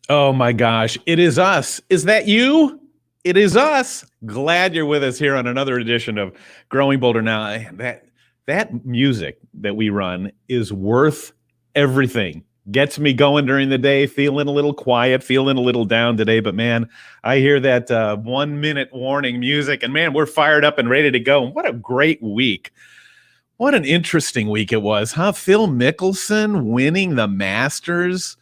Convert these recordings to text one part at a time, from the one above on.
Oh my gosh, it is us. Is that you? It is us. Glad you're with us here on another edition of Growing Bolder. Now, that music that we run is worth everything. Gets me going during the day, feeling a little quiet, feeling a little down today. But man, I hear that 1 minute warning music, and man, we're fired up and ready to go. What a great week. What an interesting week it was, huh? Phil Mickelson winning the Masters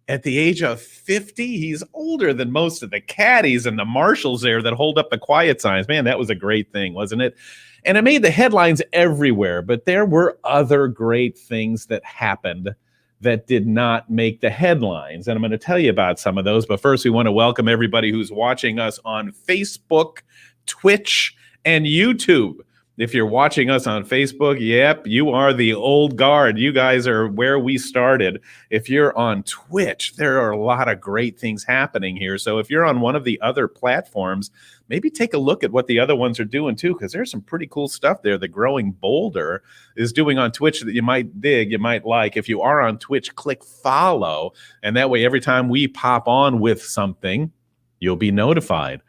at the age of 50. He's older than most of the caddies and the marshals there that hold up the quiet signs. Man, that was a great thing, wasn't it? And it made the headlines everywhere, but there were other great things that happened that did not make the headlines. And I'm going to tell you about some of those. But first, we want to welcome everybody who's watching us on Facebook, Twitch, and YouTube. If you're watching us on Facebook, yep, you are the old guard. You guys are where we started. If you're on Twitch, there are a lot of great things happening here. So if you're on one of the other platforms, maybe take a look at what the other ones are doing too, because there's some pretty cool stuff there. The Growing Bolder is doing on Twitch that you might dig, you might like. If you are on Twitch, click follow, and that way every time we pop on with something, you'll be notified.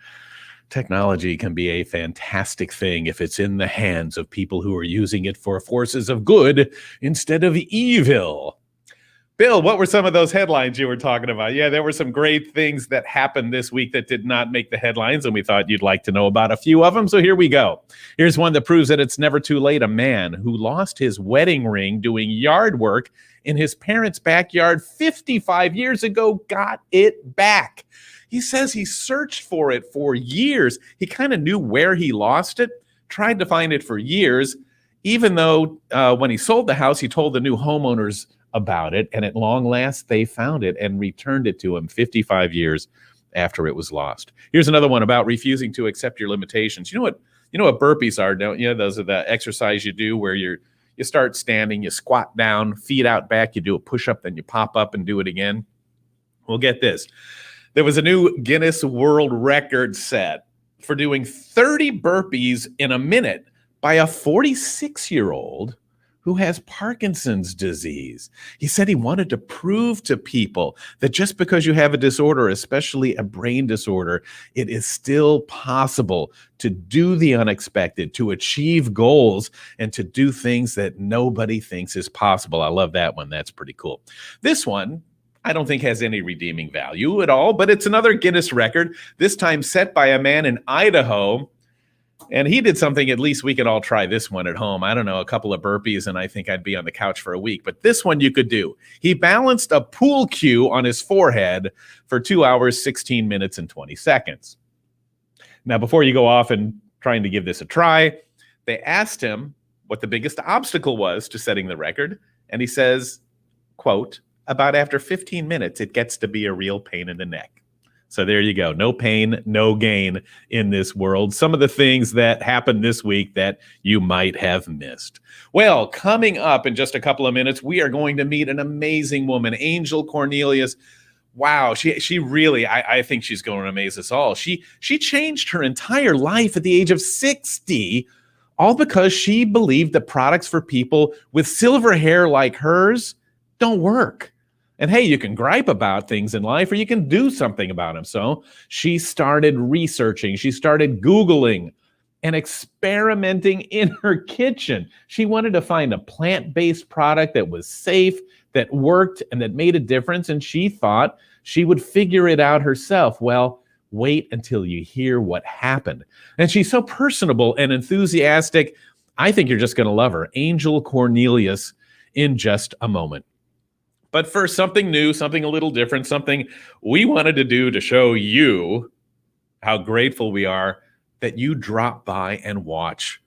Technology can be a fantastic thing if it's in the hands of people who are using it for forces of good instead of evil. Bill, what were some of those headlines you were talking about? Yeah, there were some great things that happened this week that did not make the headlines, and we thought you'd like to know about a few of them, so here we go. Here's one that proves that it's never too late. A man who lost his wedding ring doing yard work in his parents' backyard 55 years ago got it back. He says he searched for it for years. He kind of knew where he lost it, tried to find it for years, even though when he sold the house, he told the new homeowners about it, and at long last, they found it and returned it to him 55 years after it was lost. Here's another one about refusing to accept your limitations. You know what burpees are, don't you? Those are the exercise you do where you start standing, you squat down, feet out back, you do a push-up, then you pop up and do it again. Well, get this. There was a new Guinness World Record set for doing 30 burpees in a minute by a 46-year-old who has Parkinson's disease. He said he wanted to prove to people that just because you have a disorder, especially a brain disorder, it is still possible to do the unexpected, to achieve goals, and to do things that nobody thinks is possible. I love that one. That's pretty cool. This one, I don't think has any redeeming value at all, but it's another Guinness record, this time set by a man in Idaho. And he did something at least we could all try this one at home. I don't know, a couple of burpees, and I think I'd be on the couch for a week. But this one you could do. He balanced a pool cue on his forehead for 2 hours, 16 minutes, and 20 seconds. Now, before you go off and trying to give this a try, they asked him what the biggest obstacle was to setting the record. And he says, quote, "About after 15 minutes, it gets to be a real pain in the neck." So there you go. No pain, no gain in this world. Some of the things that happened this week that you might have missed. Well, coming up in just a couple of minutes, we are going to meet an amazing woman, Angel Cornelius. Wow, she really, I think she's going to amaze us all. She changed her entire life at the age of 60, all because she believed that products for people with silver hair like hers don't work. And hey, you can gripe about things in life or you can do something about them. So she started researching, she started Googling and experimenting in her kitchen. She wanted to find a plant-based product that was safe, that worked, and that made a difference. And she thought she would figure it out herself. Well, wait until you hear what happened. And she's so personable and enthusiastic. I think you're just going to love her. Angel Cornelius in just a moment. But first, something new, something a little different, something we wanted to do to show you how grateful we are that you drop by and watch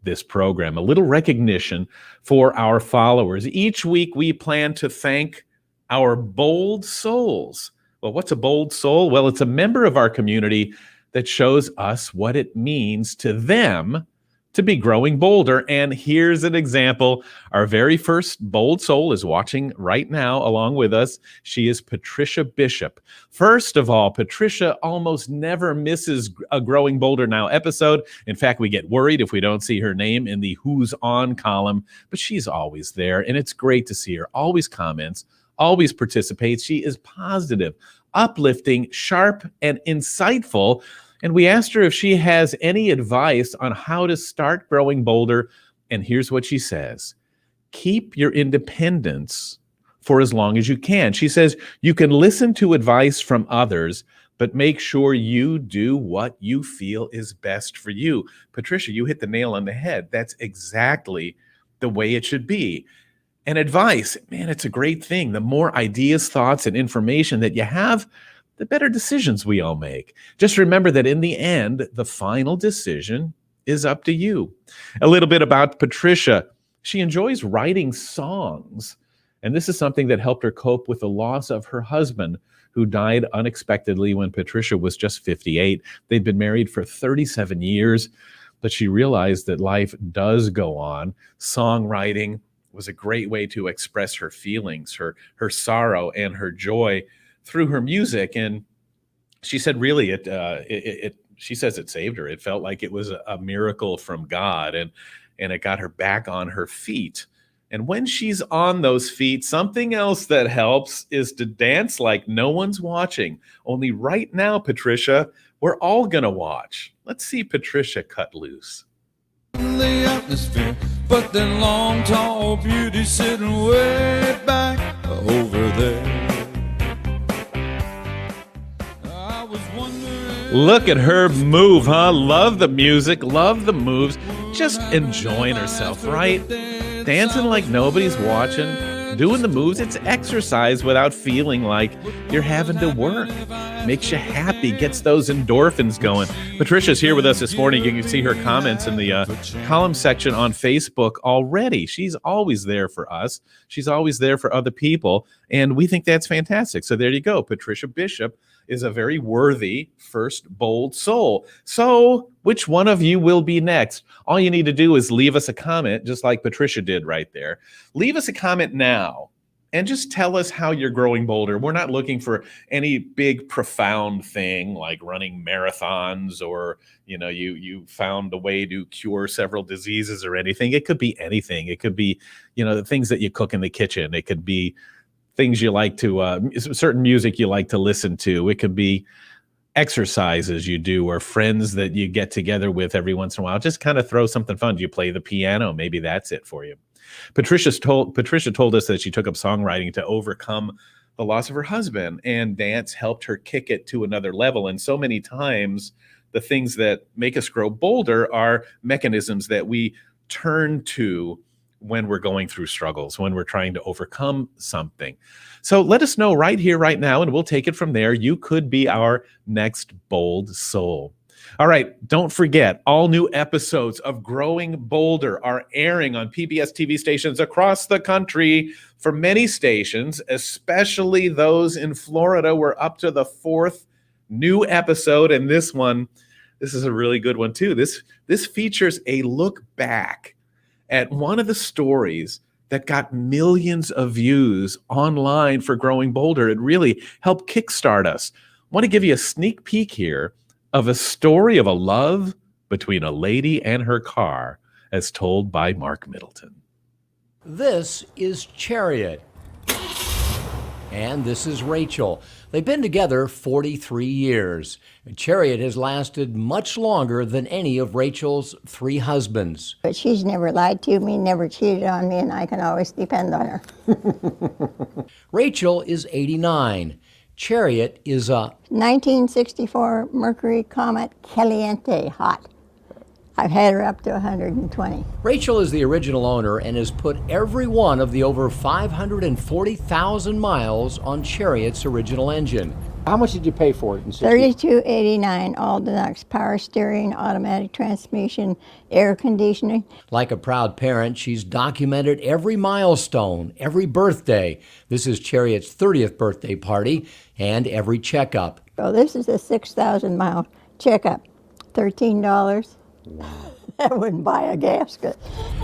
this program. A little recognition for our followers. Each week, we plan to thank our bold souls. Well, what's a bold soul? Well, it's a member of our community that shows us what it means to them to be growing bolder. And here's an example. Our very first bold soul is watching right now along with us. She is Patricia Bishop. First of all, Patricia almost never misses a Growing Bolder Now episode. In fact, we get worried if we don't see her name in the Who's On column, but she's always there. And it's great to see her. Always comments, always participates. She is positive, uplifting, sharp, and insightful. And we asked her if she has any advice on how to start growing bolder. And here's what she says: keep your independence for as long as you can. She says you can listen to advice from others, but make sure you do what you feel is best for you. Patricia, you hit the nail on the head. That's exactly the way it should be. And advice, man, it's a great thing. The more ideas, thoughts, and information that you have, the better decisions we all make. Just remember that in the end, the final decision is up to you. A little bit about Patricia. She enjoys writing songs, and this is something that helped her cope with the loss of her husband, who died unexpectedly when Patricia was just 58. They'd been married for 37 years, but she realized that life does go on. Songwriting was a great way to express her feelings, her sorrow, and her joy through her music. And she said, really, she says it saved her. It felt like it was a miracle from God, and it got her back on her feet. And when she's on those feet, something else that helps is to dance like no one's watching. Only right now, Patricia, we're all gonna watch. Let's see Patricia cut loose. In the atmosphere, but then long, tall beauty sitting way back over there. I was wondering. Look at her move, huh? Love the music, love the moves, just enjoying herself, right? Dancing like nobody's watching, doing the moves. It's exercise without feeling like you're having to work. Makes you happy, gets those endorphins going. Patricia's here with us this morning. You can see her comments in the column section on Facebook already. She's always there for us. She's always there for other people, and we think that's fantastic. So there you go. Patricia Bishop is a very worthy first bold soul. So which one of you will be next? All you need to do is leave us a comment, just like Patricia did right there. Leave us a comment now and just tell us how you're growing bolder. We're not looking for any big, profound thing like running marathons or, you found a way to cure several diseases or anything. It could be anything. It could be, the things that you cook in the kitchen. It could be things you like to, certain music you like to listen to. It could be exercises you do or friends that you get together with every once in a while. Just kind of throw something fun. Do you play the piano? Maybe that's it for you. Patricia told us that she took up songwriting to overcome the loss of her husband, and dance helped her kick it to another level. And so many times, the things that make us grow bolder are mechanisms that we turn to when we're going through struggles, when we're trying to overcome something. So let us know right here, right now, and we'll take it from there. You could be our next bold soul. All right, don't forget, all new episodes of Growing Bolder are airing on PBS TV stations across the country. For many stations, especially those in Florida, we're up to the 4th new episode, and this is a really good one too. This features a look back at one of the stories that got millions of views online for Growing Bolder. It really helped kickstart us. I want to give you a sneak peek here of a story of a love between a lady and her car, as told by Mark Middleton. This is Chariot. And this is Rachel. They've been together 43 years. Chariot has lasted much longer than any of Rachel's 3 husbands. But she's never lied to me, never cheated on me, and I can always depend on her. Rachel is 89. Chariot is a 1964 Mercury Comet Caliente hot. I've had her up to 120. Rachel is the original owner and has put every one of the over 540,000 miles on Chariot's original engine. How much did you pay for it? $32.89, all deluxe, power steering, automatic transmission, air conditioning. Like a proud parent, she's documented every milestone, every birthday. This is Chariot's 30th birthday party and every checkup. So this is a 6,000-mile checkup, $13. Wow. I wouldn't buy a gasket.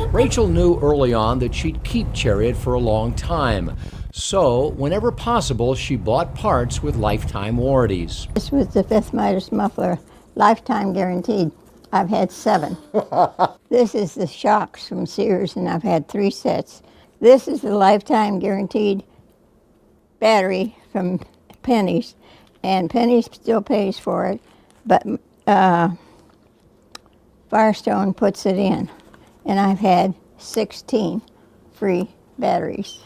Rachel knew early on that she'd keep Chariot for a long time. So, whenever possible, she bought parts with lifetime warranties. This was the 5th Midas muffler, lifetime guaranteed. I've had 7. This is the shocks from Sears, and I've had 3 sets. This is the lifetime guaranteed battery from Penny's, and Penny's still pays for it, but Firestone puts it in, and I've had 16 free batteries.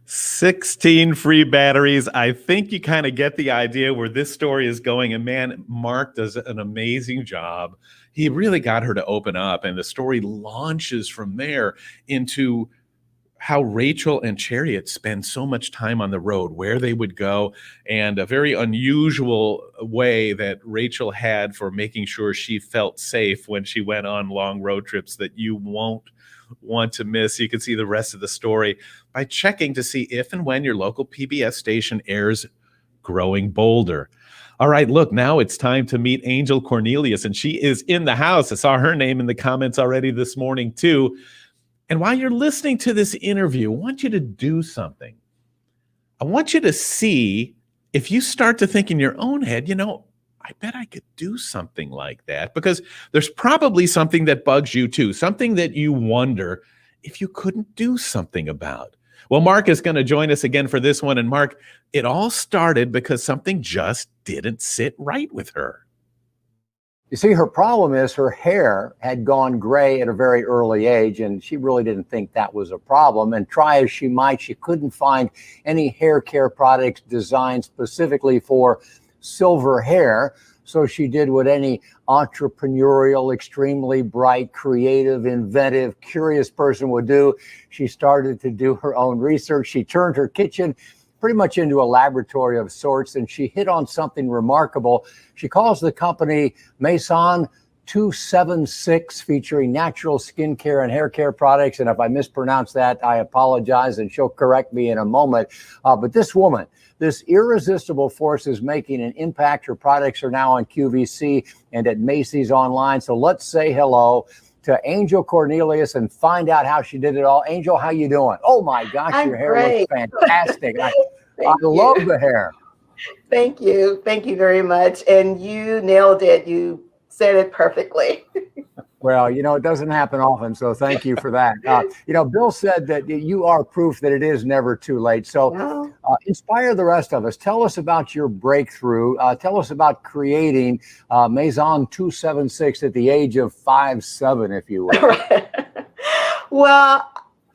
16 free batteries. I think you kind of get the idea where this story is going. And man, Mark does an amazing job. He really got her to open up, and the story launches from there into how Rachel and Chariot spend so much time on the road, where they would go, and a very unusual way that Rachel had for making sure she felt safe when she went on long road trips that you won't want to miss. You can see the rest of the story by checking to see if and when your local PBS station airs Growing Bolder. All right, look, now it's time to meet Angel Cornelius, and she is in the house. I saw her name in the comments already this morning, too. And while you're listening to this interview, I want you to do something. I want you to see if you start to think in your own head, you know, I bet I could do something like that, because there's probably something that bugs you too, something that you wonder if you couldn't do something about. Well, Mark is going to join us again for this one. And Mark, it all started because something just didn't sit right with her. You see, her problem is her hair had gone gray at a very early age, and she really didn't think that was a problem. And try as she might, she couldn't find any hair care products designed specifically for silver hair. So she did what any entrepreneurial, extremely bright, creative, inventive, curious person would do. She started to do her own research. She turned her kitchen pretty much into a laboratory of sorts, and she hit on something remarkable. She calls the company Maison 276, featuring natural skincare and hair care products. And if I mispronounce that, I apologize, and she'll correct me in a moment. But this woman, this irresistible force, is making an impact. Her products are now on QVC and at Macy's online. So let's say hello to Angel Cornelius and find out how she did it all. Angel, how you doing? Oh my gosh, your hair looks fantastic. I love the hair. Thank you. Thank you very much. And you nailed it. You said it perfectly. Well, you know, it doesn't happen often, so thank you for that. You know, Bill said that you are proof that it is never too late. So inspire the rest of us. Tell us about your breakthrough. Tell us about creating Maison 276 at the age of 5'7", if you will. Well,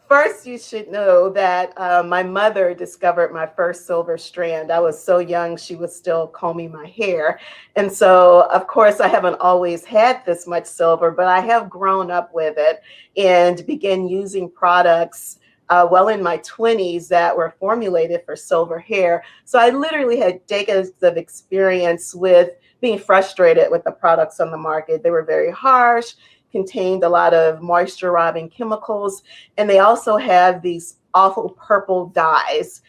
first, you should know that my mother discovered my first silver strand. I was so young, she was still combing my hair. And so, of course, I haven't always had this much silver, but I have grown up with it and began using products well in my 20s that were formulated for silver hair. So I literally had decades of experience with being frustrated with the products on the market. They were very harsh, contained a lot of moisture robbing chemicals, and they also have these awful purple dyes.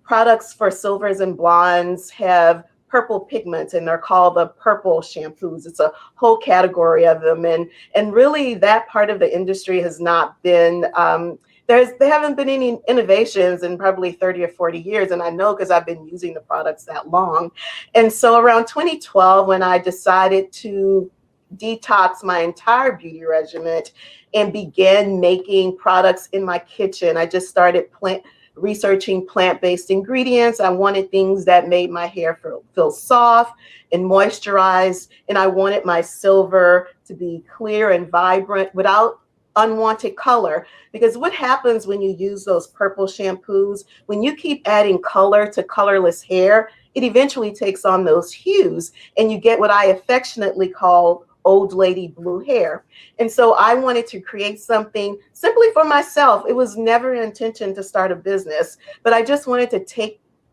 Products for silvers and blondes have purple pigments, and they're called the purple shampoos. It's a whole category of them, and really that part of the industry has not been there haven't been any innovations in probably 30 or 40 years, and I know because I've been using the products that long. And so around 2012, when I decided to detox my entire beauty regimen and began making products in my kitchen, I just started researching plant-based ingredients. I wanted things that made my hair feel soft and moisturized, and I wanted my silver to be clear and vibrant without unwanted color. Because what happens when you use those purple shampoos, when you keep adding color to colorless hair, it eventually takes on those hues, and you get what I affectionately call old lady blue hair. And so I wanted to create something simply for myself. It was never an intention to start a business, but I just wanted to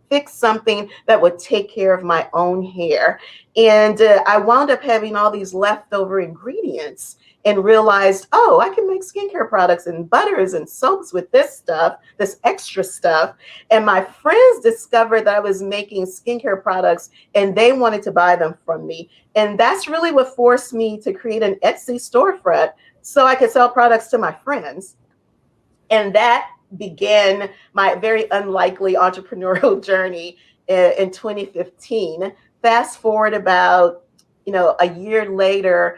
fix something that would take care of my own hair. And I wound up having all these leftover ingredients and realized, oh, I can make skincare products and butters and soaps with this stuff, this extra stuff. And my friends discovered that I was making skincare products and they wanted to buy them from me. And that's really what forced me to create an Etsy storefront so I could sell products to my friends. And that began my very unlikely entrepreneurial journey in 2015. Fast forward about, a year later,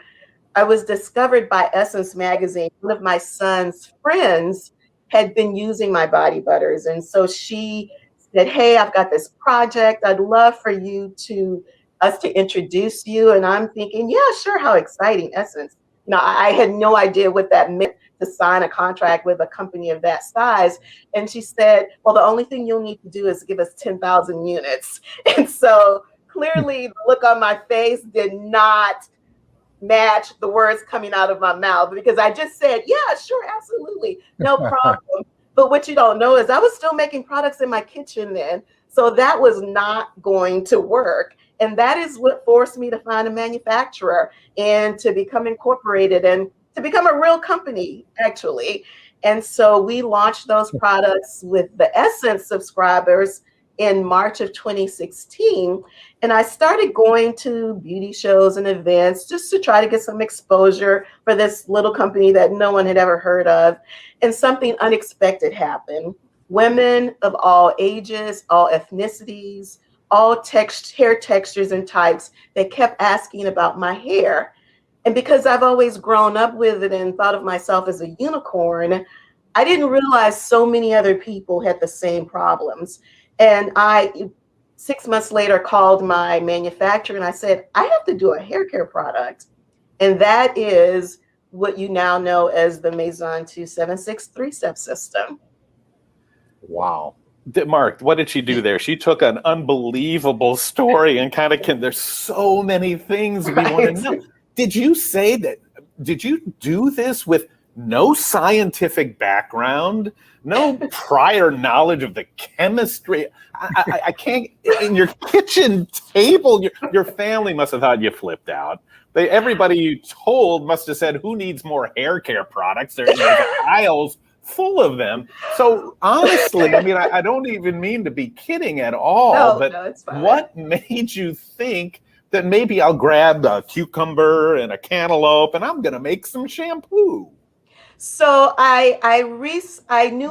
I was discovered by Essence magazine. One of my son's friends had been using my body butters. And so she said, hey, I've got this project. I'd love for us to introduce you. And I'm thinking, yeah, sure. How exciting. Essence. I had no idea what that meant to sign a contract with a company of that size. And she said, well, the only thing you'll need to do is give us 10,000 units. And so clearly the look on my face did not match the words coming out of my mouth, because I just said, yeah, sure, absolutely, no problem. But what you don't know is I was still making products in my kitchen then. So that was not going to work. And that is what forced me to find a manufacturer and to become incorporated and to become a real company, actually. And so we launched those products with the Essence subscribers in March of 2016. And I started going to beauty shows and events just to try to get some exposure for this little company that no one had ever heard of. And something unexpected happened. Women of all ages, all ethnicities, all hair textures and types, they kept asking about my hair. And because I've always grown up with it and thought of myself as a unicorn, I didn't realize so many other people had the same problems. And I, 6 months later, called my manufacturer and I said, I have to do a hair care product. And that is what you now know as the Maison 276 3-step system. Wow. Mark, what did she do there? She took an unbelievable story and kind of there's so many things we want to know. Did you say that, did you do this with no scientific background, no prior knowledge of the chemistry? I can't, in your kitchen table, your family must have thought you flipped out. Everybody you told must have said, who needs more hair care products? There's aisles full of them. So honestly, I mean, I don't even mean to be kidding at all, but it's fine. What made you think that maybe I'll grab a cucumber and a cantaloupe and I'm going to make some shampoo? So I knew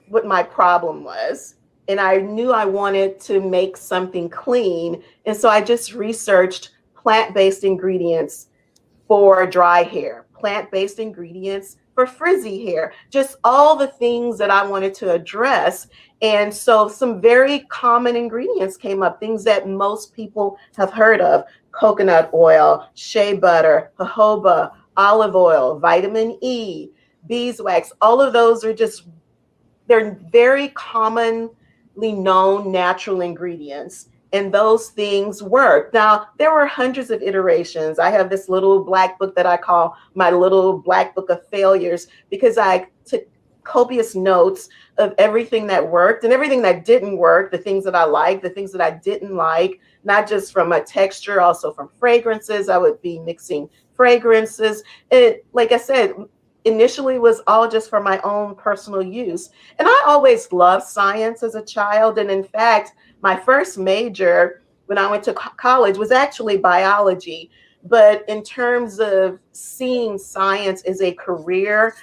what my problem was, and I knew I wanted to make something clean. And so I just researched plant-based ingredients for dry hair, plant-based ingredients for frizzy hair, just all the things that I wanted to address. And so some very common ingredients came up, things that most people have heard of: coconut oil, shea butter, jojoba, olive oil, vitamin E, beeswax. All of those are they're very commonly known natural ingredients. And those things work. Now, there were hundreds of iterations. I have this little black book that I call my little black book of failures, because I took copious notes of everything that worked and everything that didn't work, the things that I liked, the things that I didn't like, not just from a texture, also from fragrances. I would be mixing fragrances. It, like I said, initially was all just for my own personal use. And I always loved science as a child. And in fact, my first major when I went to college was actually biology. But in terms of seeing science as a career,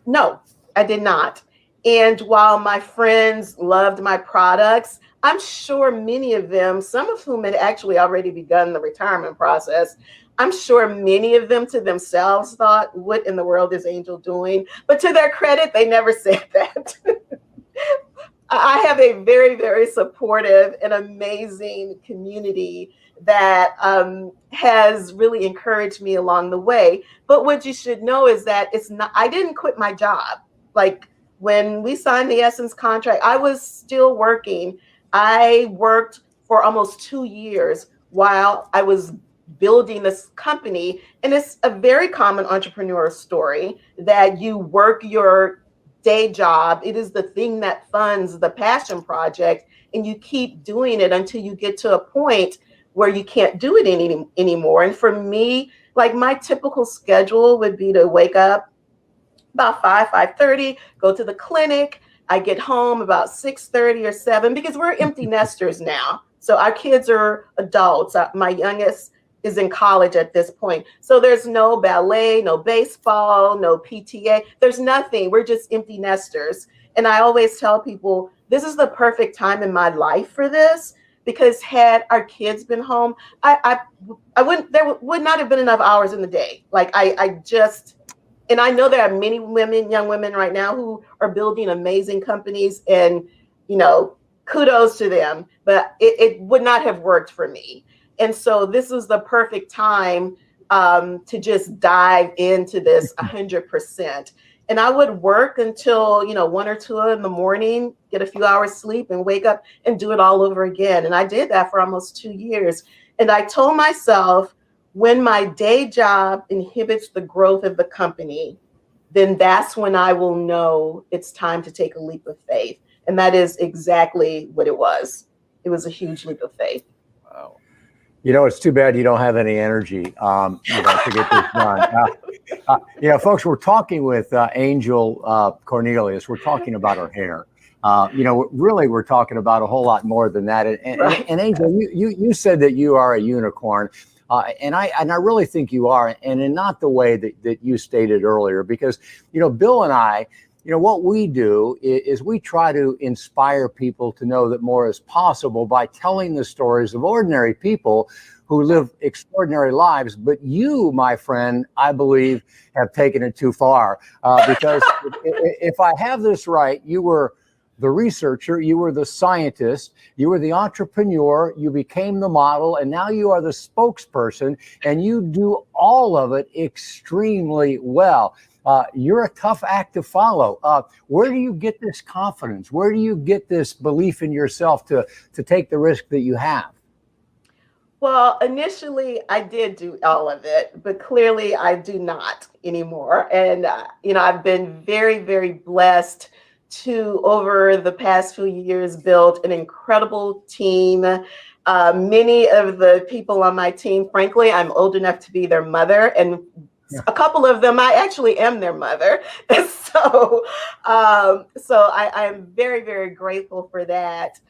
no, I did not. And while my friends loved my products, I'm sure many of them, some of whom had actually already begun the retirement process, I'm sure many of them to themselves thought, what in the world is Angel doing? But to their credit, they never said that. I have a very, very supportive and amazing community that has really encouraged me along the way. But what you should know is that I didn't quit my job. Like when we signed the Essence contract, I was still working. I worked for almost 2 years while I was building this company. And it's a very common entrepreneur story that you work your day job. It is the thing that funds the passion project, and you keep doing it until you get to a point where you can't do it anymore. And for me, like my typical schedule would be to wake up about 5:30, go to the clinic. I get home about 6:30 or 7, because we're empty nesters now. So our kids are adults. My youngest is in college at this point. So there's no ballet, no baseball, no PTA. There's nothing. We're just empty nesters. And I always tell people, this is the perfect time in my life for this, because had our kids been home, I wouldn't, there would not have been enough hours in the day. Like I just And I know there are many women, young women right now who are building amazing companies, and, you know, kudos to them, but it would not have worked for me. And so this was the perfect time to just dive into this 100%. And I would work until, you know, 1 or 2 in the morning, get a few hours sleep and wake up and do it all over again. And I did that for almost 2 years. And I told myself, when my day job inhibits the growth of the company, then that's when I will know it's time to take a leap of faith. And that is exactly what it was. It was a huge leap of faith. Wow. You know, it's too bad you don't have any energy, to get this done. Folks, we're talking with Angel Cornelius. We're talking about her hair. Really, we're talking about a whole lot more than that. And Angel, you said that you are a unicorn. And I really think you are, and in not the way that you stated earlier, because, Bill and I, what we do is we try to inspire people to know that more is possible by telling the stories of ordinary people who live extraordinary lives. But you, my friend, I believe, have taken it too far, because if I have this right, you were the researcher, you were the scientist, you were the entrepreneur, you became the model, and now you are the spokesperson, and you do all of it extremely well. You're a tough act to follow. Where do you get this confidence? Where do you get this belief in yourself to take the risk that you have? Well, initially I did do all of it, but clearly I do not anymore. And, I've been very, very blessed to, over the past few years, build an incredible team. Many of the people on my team, frankly, I'm old enough to be their mother, and a couple of them, I actually am their mother. So I'm very, very grateful for that.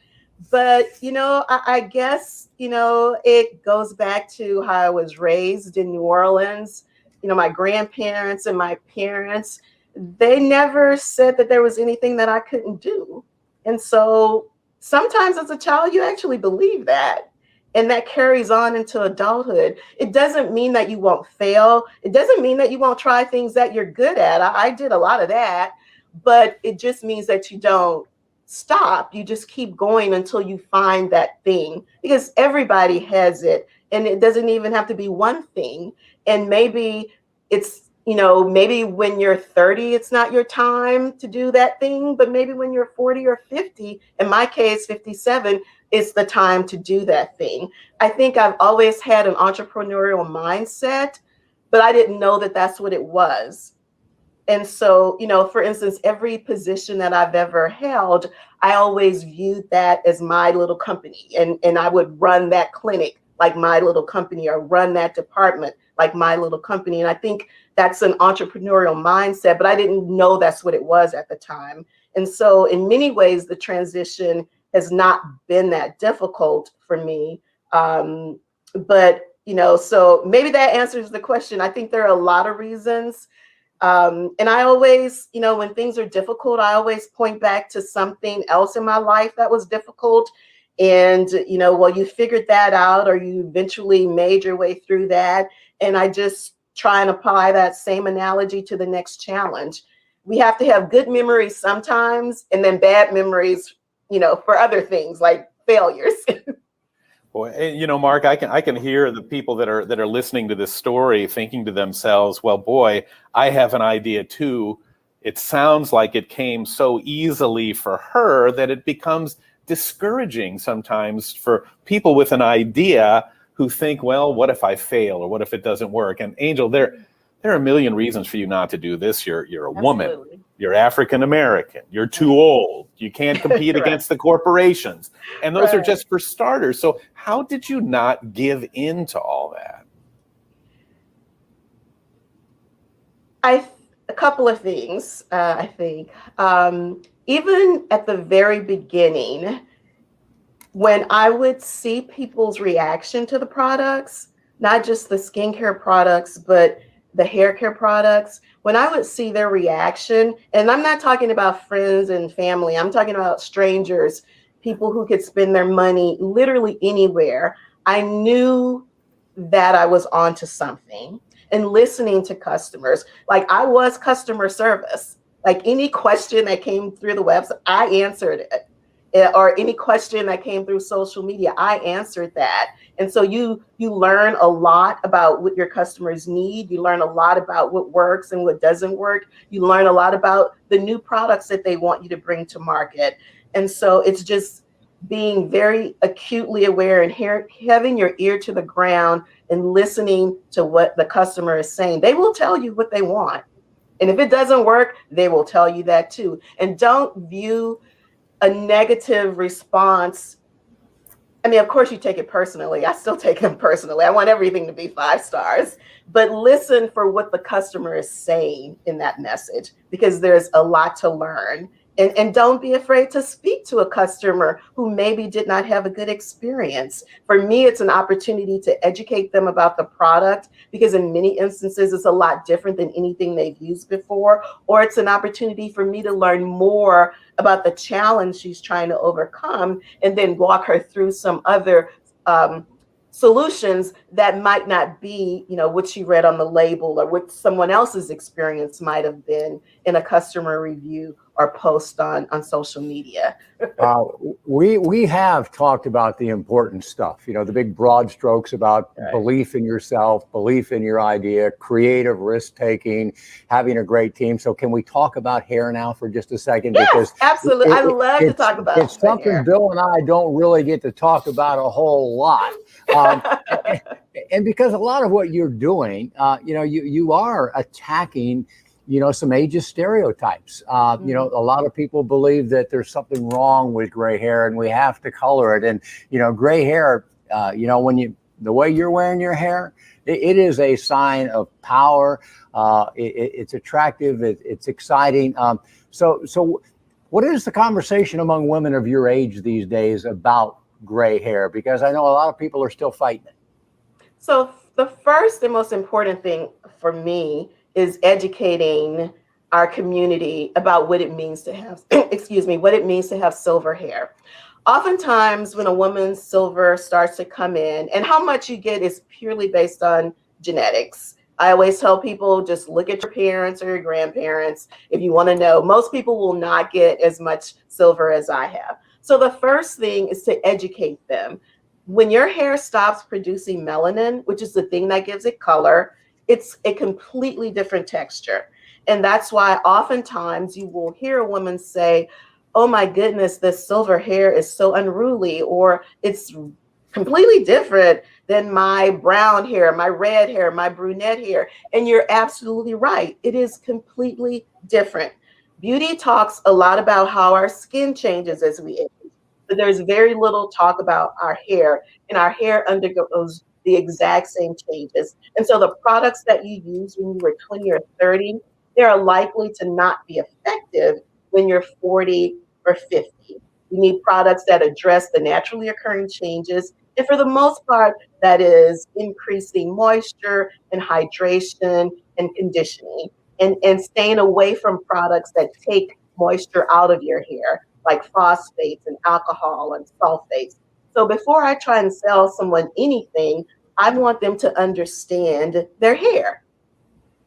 But, I guess, it goes back to how I was raised in New Orleans. My grandparents and my parents, they never said that there was anything that I couldn't do. And so sometimes as a child, you actually believe that. And that carries on into adulthood. It doesn't mean that you won't fail. It doesn't mean that you won't try things that you're good at. I did a lot of that, but it just means that you don't stop. You just keep going until you find that thing, because everybody has it. And it doesn't even have to be one thing. And maybe it's, maybe when you're 30, it's not your time to do that thing, but maybe when you're 40 or 50, in my case, 57, it's the time to do that thing. I think I've always had an entrepreneurial mindset, but I didn't know that that's what it was. And so, for instance, every position that I've ever held, I always viewed that as my little company. And I would run that clinic like my little company, or run that department like my little company. And I think that's an entrepreneurial mindset, but I didn't know that's what it was at the time. And so in many ways, the transition has not been that difficult for me. But, so maybe that answers the question. I think there are a lot of reasons. And I always, when things are difficult, I always point back to something else in my life that was difficult. And, you figured that out, or you eventually made your way through that. And I just try and apply that same analogy to the next challenge. We have to have good memories sometimes, and then bad memories, for other things like failures. Boy, Mark, I can hear the people that are listening to this story thinking to themselves, well, boy, I have an idea too. It sounds like it came so easily for her that it becomes discouraging sometimes for people with an idea who think, well, what if I fail, or what if it doesn't work? And Angel, there are a million reasons for you not to do this. You're a woman. Absolutely. You're African American. You're too old. You can't compete against the corporations. And those are just for starters. So how did you not give in to all that? A couple of things, I think. Even at the very beginning, when I would see people's reaction to the products, not just the skincare products, but the hair care products, when I would see their reaction, and I'm not talking about friends and family, I'm talking about strangers, people who could spend their money literally anywhere, I knew that I was onto something. and listening to customers. Like I was customer service. Like any question that came through the website, I answered it. Or any question that came through social media, I answered that. And so you learn a lot about what your customers need. You learn a lot about what works and what doesn't work. You learn a lot about the new products that they want you to bring to market. And so it's just being very acutely aware and having your ear to the ground and listening to what the customer is saying. They will tell you what they want. And if it doesn't work, they will tell you that too. And don't view a negative response. I mean, of course you take it personally. I still take them personally. I want everything to be 5 stars, but listen for what the customer is saying in that message, because there's a lot to learn. And don't be afraid to speak to a customer who maybe did not have a good experience. For me, it's an opportunity to educate them about the product, because in many instances, it's a lot different than anything they've used before. Or it's an opportunity for me to learn more about the challenge she's trying to overcome, and then walk her through some other solutions that might not be, what she read on the label or what someone else's experience might have been in a customer review or post on social media. We have talked about the important stuff, the big broad strokes about belief in yourself, belief in your idea, creative risk taking, having a great team. So can we talk about hair now for just a second? Yes, because absolutely. I love to talk about it's something hair. Bill and I don't really get to talk about a whole lot. And because a lot of what you're doing, you are attacking some ageist stereotypes. A lot of people believe that there's something wrong with gray hair and we have to color it. And, gray hair, the way you're wearing your hair, it is a sign of power. It's attractive. It's exciting. So what is the conversation among women of your age these days about gray hair? Because I know a lot of people are still fighting it. So the first and most important thing for me is educating our community about what it means to have, what it means to have silver hair. Oftentimes when a woman's silver starts to come in, and how much you get is purely based on genetics. I always tell people, just look at your parents or your grandparents if you want to know. Most people will not get as much silver as I have. So the first thing is to educate them. When your hair stops producing melanin, which is the thing that gives it color, it's a completely different texture. And that's why oftentimes you will hear a woman say, oh my goodness, this silver hair is so unruly, or it's completely different than my brown hair, my red hair, my brunette hair. And you're absolutely right. It is completely different. Beauty talks a lot about how our skin changes as we age, but there's very little talk about our hair, and our hair undergoes the exact same changes. And so the products that you use when you were 20 or 30, they're likely to not be effective when you're 40 or 50. You need products that address the naturally occurring changes. And for the most part, that is increasing moisture and hydration and conditioning, and staying away from products that take moisture out of your hair, like phosphates and alcohol and sulfates. So before I try and sell someone anything, I want them to understand their hair,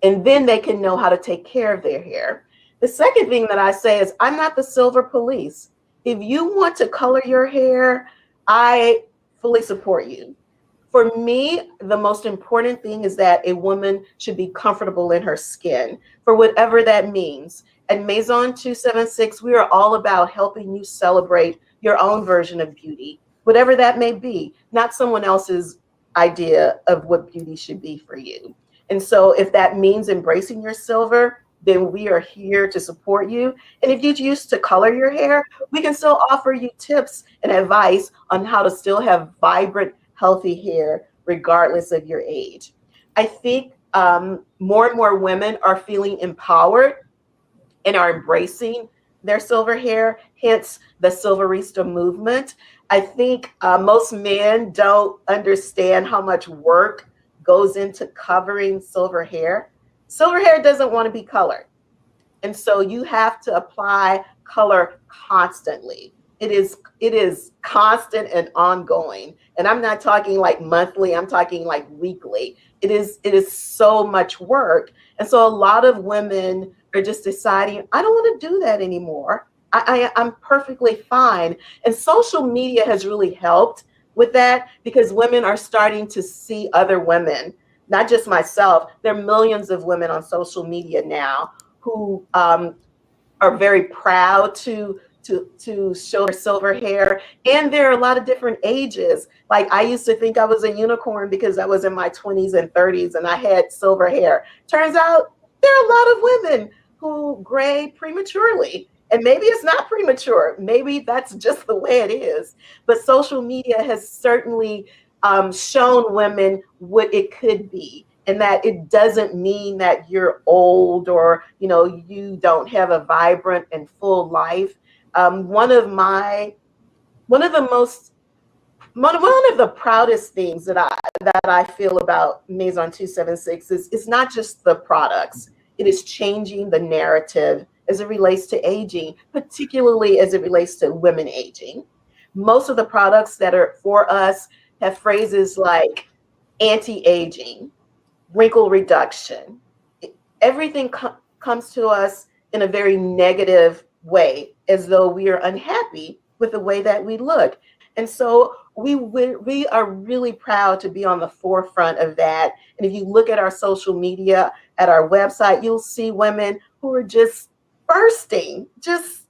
and then they can know how to take care of their hair. The second thing that I say is, I'm not the silver police. If you want to color your hair, I fully support you. For me, the most important thing is that a woman should be comfortable in her skin, for whatever that means. At Maison 276, we are all about helping you celebrate your own version of beauty, whatever that may be, not someone else's idea of what beauty should be for you. And so if that means embracing your silver, then we are here to support you. And if you choose to color your hair, we can still offer you tips and advice on how to still have vibrant, healthy hair, regardless of your age. I think more and more women are feeling empowered and are embracing their silver hair, hence the Silverista movement. I think most men don't understand how much work goes into covering silver hair. Silver hair doesn't want to be colored. And so you have to apply color constantly. It is constant and ongoing. And I'm not talking like monthly, I'm talking like weekly. it is so much work. And so a lot of women are just deciding, I don't want to do that anymore. I'm perfectly fine. And social media has really helped with that, because women are starting to see other women, not just myself. There are millions of women on social media now who are very proud to show their silver hair. And there are a lot of different ages. Like, I used to think I was a unicorn because I was in my 20s and 30s and I had silver hair. Turns out there are a lot of women who gray prematurely. And maybe it's not premature. Maybe that's just the way it is. But social media has certainly shown women what it could be, and that it doesn't mean that you're old or, you don't have a vibrant and full life. One of the proudest things that I feel about Maison 276 is it's not just the products. It is changing the narrative as it relates to aging, particularly as it relates to women aging. Most of the products that are for us have phrases like anti-aging, wrinkle reduction. Everything comes to us in a very negative way, as though we are unhappy with the way that we look. And so we are really proud to be on the forefront of that. And if you look at our social media, at our website, you'll see women who are just bursting, just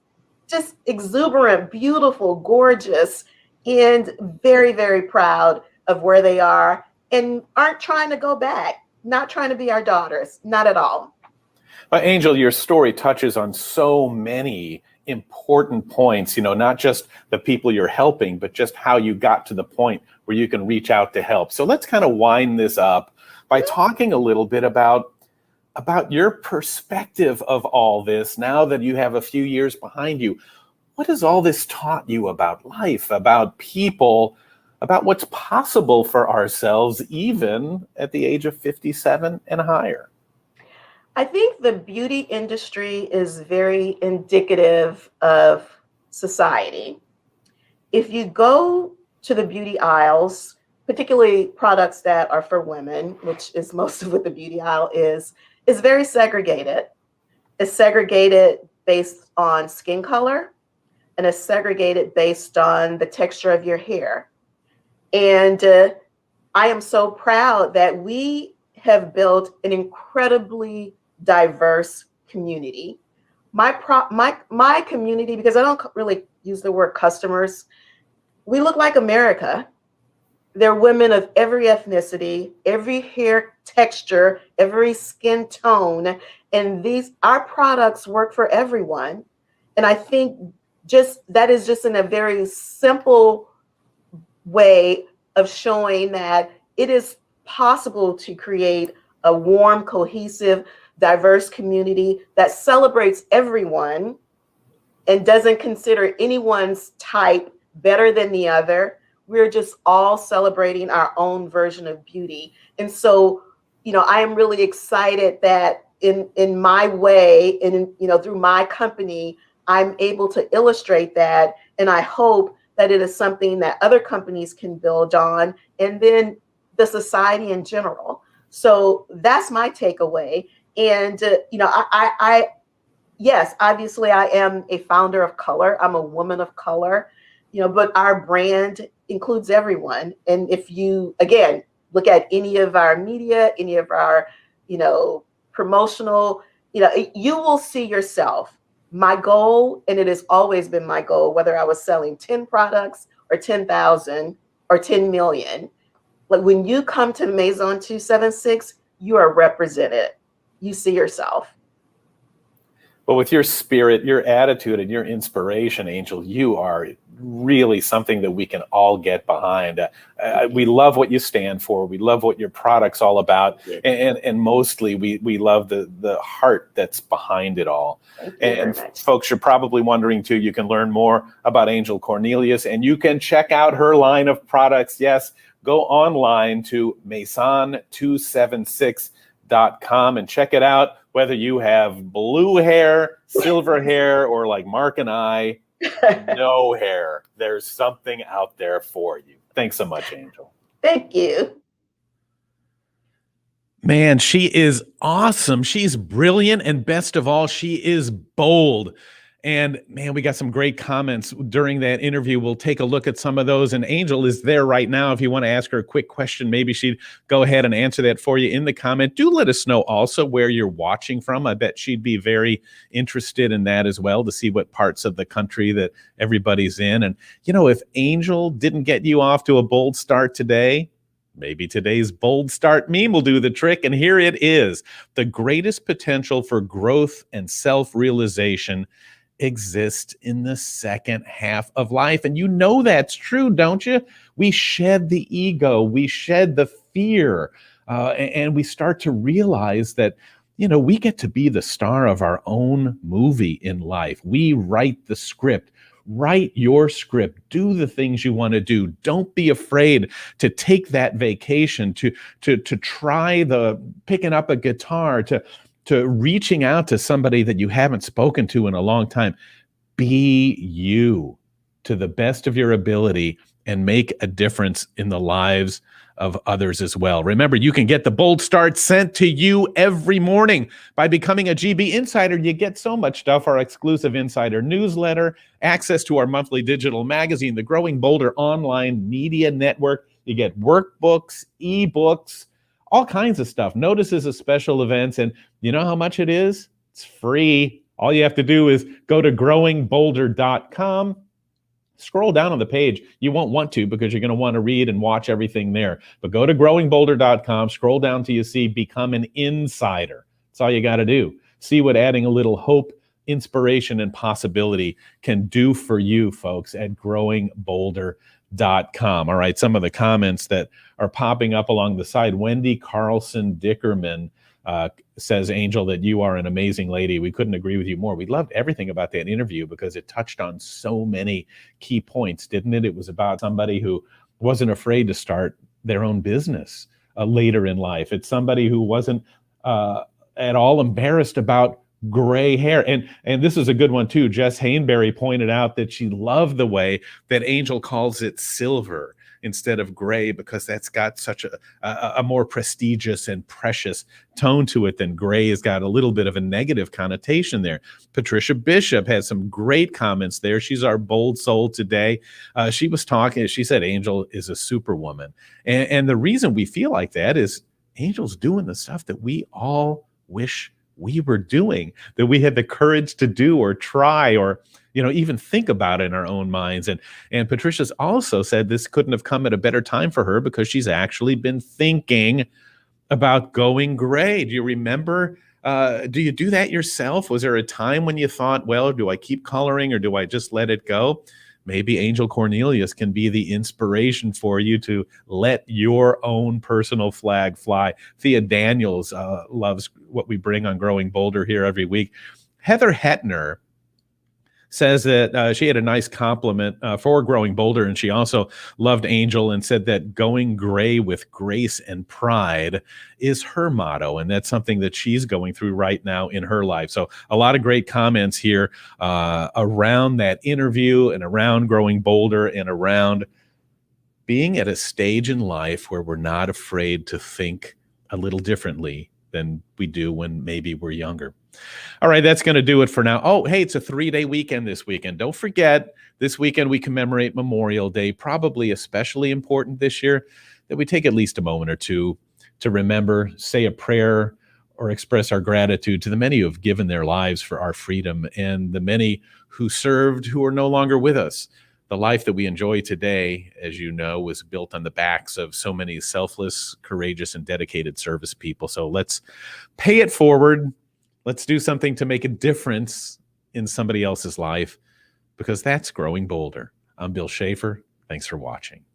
exuberant, beautiful, gorgeous, and very, very proud of where they are, and aren't trying to go back, not trying to be our daughters, not at all. Angel, your story touches on so many important points, not just the people you're helping, but just how you got to the point where you can reach out to help. So let's kind of wind this up by talking a little bit about your perspective of all this now that you have a few years behind you. What has all this taught you about life, about people, about what's possible for ourselves, even at the age of 57 and higher? I think the beauty industry is very indicative of society. If you go to the beauty aisles, particularly products that are for women, which is most of what the beauty aisle is very segregated. It's segregated based on skin color, and it's segregated based on the texture of your hair. And I am so proud that we have built an incredibly diverse community. My community, because I don't really use the word customers, we look like America. They're women of every ethnicity, every hair texture, every skin tone, and our products work for everyone. And I think that is just in a very simple way of showing that it is possible to create a warm, cohesive, diverse community that celebrates everyone and doesn't consider anyone's type better than the other. We're just all celebrating our own version of beauty. And so, I am really excited that in my way and, through my company, I'm able to illustrate that. And I hope that it is something that other companies can build on, and then the society in general. So that's my takeaway. And, yes, obviously I am a founder of color. I'm a woman of color, but our brand includes everyone. And if you, again, look at any of our media, any of our, promotional, you will see yourself. My goal, and it has always been my goal, whether I was selling 10 products or 10,000 or 10 million, like when you come to Maison 276, you are represented. You see yourself. Well, with your spirit, your attitude, and your inspiration, Angel, you are really something that we can all get behind. We love what you stand for. We love what your product's all about. And mostly we love the heart that's behind it all. And folks, you're probably wondering too, you can learn more about Angel Cornelius, and you can check out her line of products. Yes, go online to Maison276.com and check it out. Whether you have blue hair, silver hair, or like Mark and I, no hair, there's something out there for you. Thanks so much, Angel. Thank you. Man, she is awesome. She's brilliant. And best of all, she is bold. And man, we got some great comments during that interview. We'll take a look at some of those. And Angel is there right now. If you want to ask her a quick question, maybe she'd go ahead and answer that for you in the comment. Do let us know also where you're watching from. I bet she'd be very interested in that as well, to see what parts of the country that everybody's in. And, you know, if Angel didn't get you off to a bold start today, maybe today's bold start meme will do the trick. And here it is. The greatest potential for growth and self-realization exist in the second half of life. And you know that's true, don't you? We shed the ego, we shed the fear, and we start to realize that, you know, we get to be the star of our own movie in life. We write the script. Write your script. Do the things you want to do. Don't be afraid to take that vacation, to try the picking up a guitar, to reaching out to somebody that you haven't spoken to in a long time. Be you to the best of your ability and make a difference in the lives of others as well. Remember, you can get the Bold Start sent to you every morning. By becoming a GB Insider, you get so much stuff: our exclusive Insider newsletter, access to our monthly digital magazine, the Growing Bolder online media network. You get workbooks, ebooks, all kinds of stuff, notices of special events. And you know how much it is? It's free. All you have to do is go to growingbolder.com. Scroll down on the page. You won't want to, because you're going to want to read and watch everything there. But go to growingbolder.com, scroll down till you see Become an Insider. That's all you got to do. See what adding a little hope, inspiration, and possibility can do for you folks at growingbolder.com. All right, some of the comments that are popping up along the side. Wendy Carlson Dickerman says, Angel, that you are an amazing lady. We couldn't agree with you more. We loved everything about that interview because it touched on so many key points, didn't it? It was about somebody who wasn't afraid to start their own business later in life. It's somebody who wasn't at all embarrassed about gray hair. And this is a good one too. Jess Hainberry pointed out that she loved the way that Angel calls it silver instead of gray, because that's got such a more prestigious and precious tone to it than gray has got a little bit of a negative connotation there. Patricia Bishop had some great comments there. She's our bold soul today. She was talking, she said Angel is a superwoman. And the reason we feel like that is Angel's doing the stuff that we all wish we were doing, that we had the courage to do or try or, you know, even think about it in our own minds. And Patricia's also said this couldn't have come at a better time for her because she's actually been thinking about going gray. Do you remember? Do you do that yourself? Was there a time when you thought, well, do I keep coloring or do I just let it go? Maybe Angel Cornelius can be the inspiration for you to let your own personal flag fly. Thea Daniels loves what we bring on Growing Bolder here every week. Heather Hetner says that she had a nice compliment for Growing Bolder, and she also loved Angel and said that going gray with grace and pride is her motto, and that's something that she's going through right now in her life. So a lot of great comments here around that interview and around Growing Bolder and around being at a stage in life where we're not afraid to think a little differently than we do when maybe we're younger. All right, that's going to do it for now. Oh, hey, it's a 3-day weekend this weekend. Don't forget, this weekend we commemorate Memorial Day. Probably especially important this year that we take at least a moment or two to remember, say a prayer, or express our gratitude to the many who have given their lives for our freedom and the many who served who are no longer with us. The life that we enjoy today, as you know, was built on the backs of so many selfless, courageous, and dedicated service people. So let's pay it forward. Let's do something to make a difference in somebody else's life, because that's Growing Bolder. I'm Bill Schaefer. Thanks for watching.